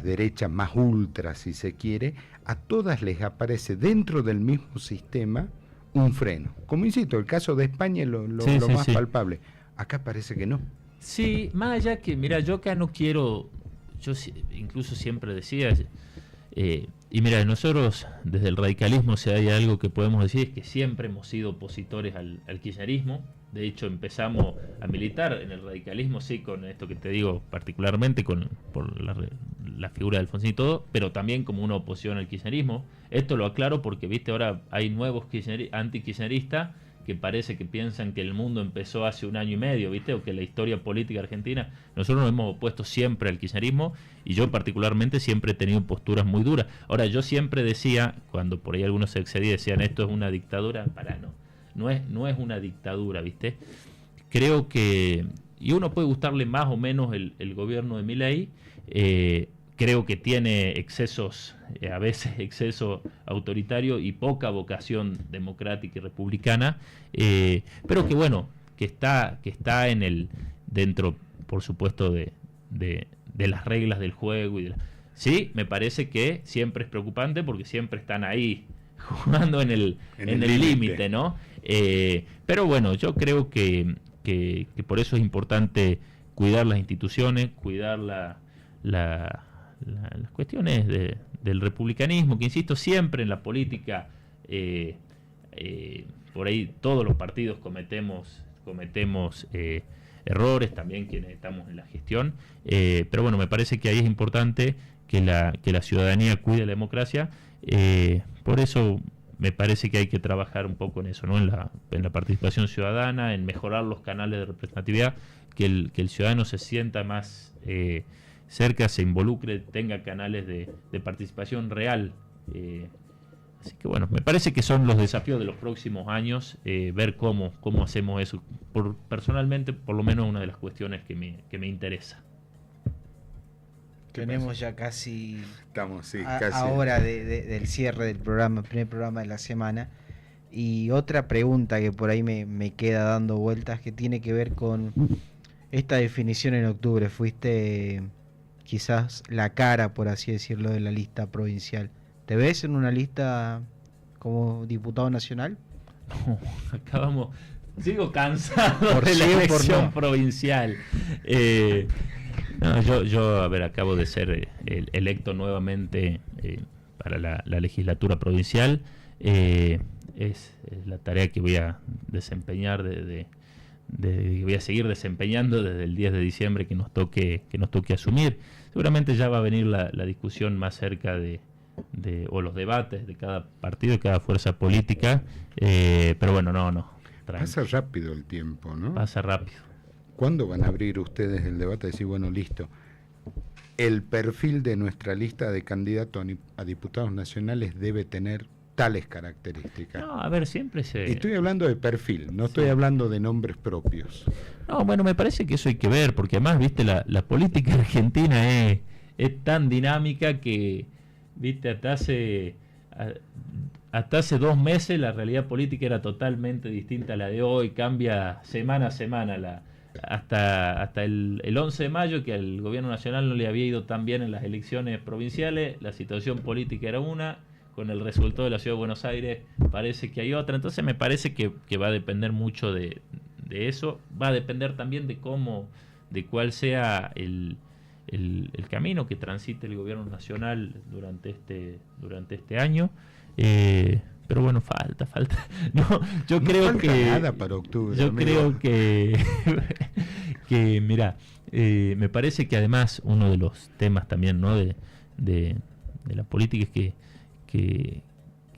derechas más ultras, si se quiere, a todas les aparece dentro del mismo sistema un freno. Como insisto, el caso de España es lo más palpable. Acá parece que no. Sí, más allá que, mira, yo acá no quiero, yo incluso siempre decía, y mira, nosotros desde el radicalismo, si hay algo que podemos decir, es que siempre hemos sido opositores al kirchnerismo. De hecho, empezamos a militar en el radicalismo, sí, con esto que te digo, particularmente por la figura de Alfonsín y todo, pero también como una oposición al kirchnerismo. Esto lo aclaro porque, viste, ahora hay nuevos anti-kirchneristas que parece que piensan que el mundo empezó hace un año y medio, ¿viste? O que la historia política argentina. Nosotros nos hemos opuesto siempre al kirchnerismo, y yo particularmente siempre he tenido posturas muy duras. Ahora, yo siempre decía, cuando por ahí algunos se excedían, decían esto es una dictadura, no es una dictadura, ¿viste? Creo que, y uno puede gustarle más o menos el gobierno de Milei, creo que tiene excesos, a veces exceso autoritario y poca vocación democrática y republicana, pero que bueno, que está dentro, por supuesto, de las reglas del juego. Sí, me parece que siempre es preocupante porque siempre están ahí jugando en el límite, ¿no? Pero bueno, yo creo que por eso es importante cuidar las instituciones, cuidar las cuestiones del republicanismo, que insisto, siempre en la política, por ahí todos los partidos cometemos errores, también quienes estamos en la gestión, pero bueno, me parece que ahí es importante que la ciudadanía cuide la democracia. Por eso me parece que hay que trabajar un poco en eso, ¿no? En la participación ciudadana, en mejorar los canales de representatividad, que el ciudadano se sienta más cerca, se involucre, tenga canales de participación real. Así que bueno, me parece que son los desafíos de los próximos años, ver cómo hacemos eso. Personalmente, por lo menos, una de las cuestiones que me interesa. Tenemos ya casi Estamos, sí, a casi. hora del cierre del programa, el primer programa de la semana. Y otra pregunta que por ahí me queda dando vueltas, que tiene que ver con esta definición en octubre. Fuiste quizás la cara, por así decirlo, de la lista provincial. ¿Te ves en una lista como diputado nacional? No, sigo cansado Por de la sí o por elección no. provincial. No, yo, a ver, acabo de ser electo nuevamente para la legislatura provincial. Es la tarea que voy a desempeñar, que voy a seguir desempeñando desde el 10 de diciembre que nos toque asumir. Seguramente ya va a venir la discusión más cerca o los debates de cada partido, de cada fuerza política, pero bueno, no. Pasa rápido el tiempo, ¿no? Pasa rápido. ¿Cuándo van a abrir ustedes el debate? Decir, bueno, listo, el perfil de nuestra lista de candidatos a diputados nacionales debe tener tales características. No, a ver, siempre se... Estoy hablando de perfil, no estoy hablando de nombres propios. No, bueno, me parece que eso hay que ver, porque además, viste, la política argentina es tan dinámica que, viste, hasta hace 2 meses la realidad política era totalmente distinta a la de hoy, cambia semana a semana. Hasta el 11 de mayo, que al gobierno nacional no le había ido tan bien en las elecciones provinciales, la situación política era una, con el resultado de la Ciudad de Buenos Aires parece que hay otra. Entonces me parece que va a depender mucho de eso, va a depender también de cuál sea el camino que transite el gobierno nacional durante este año. Pero bueno, falta. No, yo No creo falta que nada para octubre. yo amigo. creo que mira, me parece que además uno de los temas también, ¿no? de la política es que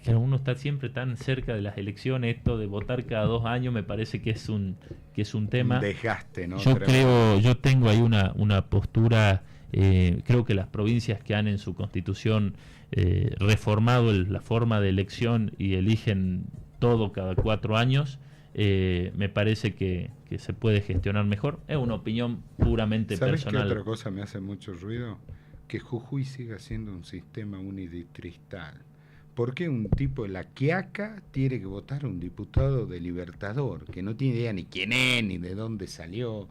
uno está siempre tan cerca de las elecciones. Esto de votar cada 2 años me parece que es un tema. Desgaste, ¿no? Yo tengo ahí una postura. Creo que las provincias que han en su constitución reformado la forma de elección y eligen todo cada 4 años, me parece que se puede gestionar mejor. Es una opinión puramente ¿Sabes personal. qué otra cosa me hace mucho ruido? Que Jujuy siga siendo un sistema unidistristal. ¿Por qué un tipo de La Quiaca tiene que votar a un diputado de Libertador, que no tiene idea ni quién es, ni de dónde salió?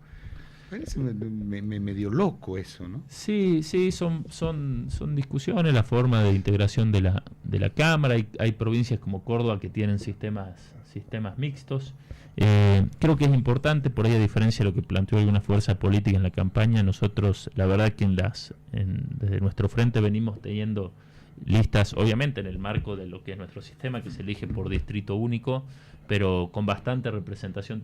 Parece medio loco eso, ¿no? Sí, son discusiones, la forma de integración de la Cámara. Hay provincias como Córdoba que tienen sistemas mixtos. Creo que es importante, por ahí, a diferencia de lo que planteó alguna fuerza política en la campaña, nosotros, la verdad que desde nuestro frente venimos teniendo listas, obviamente en el marco de lo que es nuestro sistema, que se elige por distrito único, pero con bastante representación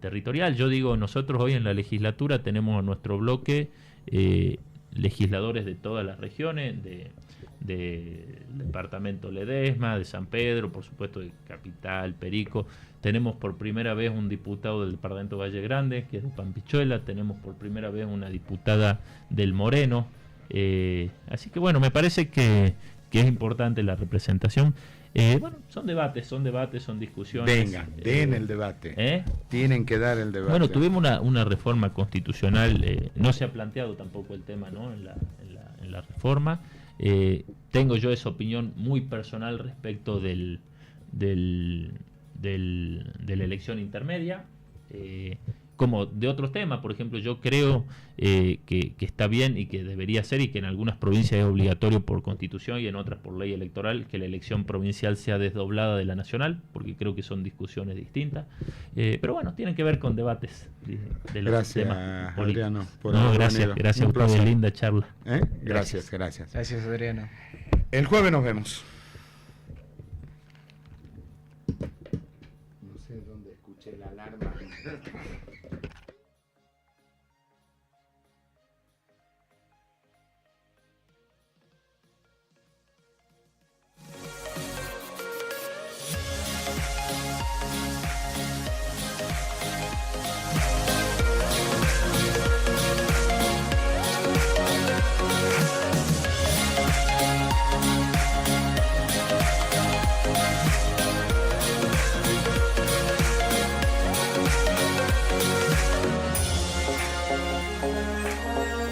territorial. Yo digo, nosotros hoy en la legislatura tenemos en nuestro bloque legisladores de todas las regiones, del departamento Ledesma, de San Pedro, por supuesto de Capital, Perico. Tenemos por primera vez un diputado del departamento Valle Grande, que es de Pampichuela. Tenemos por primera vez una diputada del Moreno. Así que bueno, me parece que es importante la representación. Bueno, son debates, son discusiones. Vengan, den el debate. Tienen que dar el debate. Bueno, tuvimos una reforma constitucional, no se ha planteado tampoco el tema, ¿no? en la reforma. Tengo yo esa opinión muy personal respecto de la elección intermedia. Como de otros temas, por ejemplo, yo creo que está bien y que debería ser, y que en algunas provincias es obligatorio por constitución y en otras por ley electoral, que la elección provincial sea desdoblada de la nacional, porque creo que son discusiones distintas. Pero bueno, tienen que ver con debates de los temas políticos. Adriano, por No, haber gracias venido. a Un ustedes, placer. linda charla. Gracias. Gracias, Adriano. El jueves nos vemos. No sé dónde escuché la alarma.